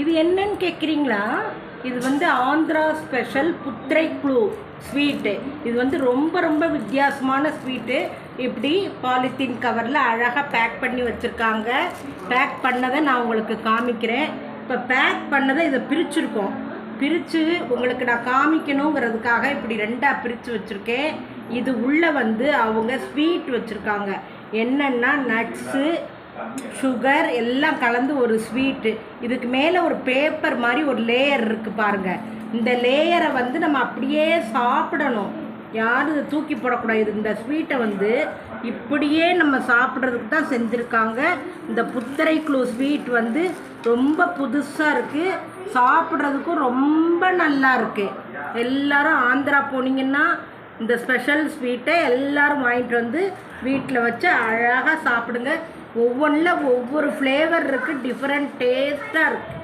இது என்னன்னு கேட்குறீங்களா? இது வந்து ஆந்திரா ஸ்பெஷல் புத்திரைக்குழு ஸ்வீட்டு. இது வந்து ரொம்ப ரொம்ப வித்தியாசமான ஸ்வீட்டு. இப்படி பாலித்தீன் கவரில் அழகாக பேக் பண்ணி வச்சுருக்காங்க. பேக் பண்ணதை நான் உங்களுக்கு காமிக்கிறேன். இப்போ பேக் பண்ணதை இதை பிரிச்சுருக்கோம். பிரித்து உங்களுக்கு நான் காமிக்கணுங்கிறதுக்காக இப்படி ரெண்டாக பிரித்து வச்சுருக்கேன். இது உள்ளே வந்து அவங்க ஸ்வீட் வச்சுருக்காங்க. என்னென்னா நட்ஸு, சுகர் எல்லாம் கலந்து ஒரு ஸ்வீட்டு. இதுக்கு மேலே ஒரு பேப்பர் மாதிரி ஒரு லேயர் இருக்குது பாருங்கள். இந்த லேயரை வந்து நம்ம அப்படியே சாப்பிடணும். யாரும் இதை தூக்கி போடக்கூடாது. இந்த ஸ்வீட்டை வந்து இப்படியே நம்ம சாப்பிட்றதுக்கு தான் செஞ்சுருக்காங்க. இந்த புத்திரைக்குழு ஸ்வீட் வந்து ரொம்ப புதுசாக இருக்குது. சாப்பிட்றதுக்கும் ரொம்ப நல்லா இருக்குது. எல்லோரும் ஆந்திரா போனீங்கன்னா இந்த ஸ்பெஷல் ஸ்வீட்டை எல்லோரும் வாங்கிட்டு வந்து வீட்டில் வச்சு அழகாக சாப்பிடுங்க. ஒவ்வொன்றில் ஒவ்வொரு ஃப்ளேவர் இருக்குது. டிஃப்ரெண்ட் டேஸ்ட்டாக இருக்குது.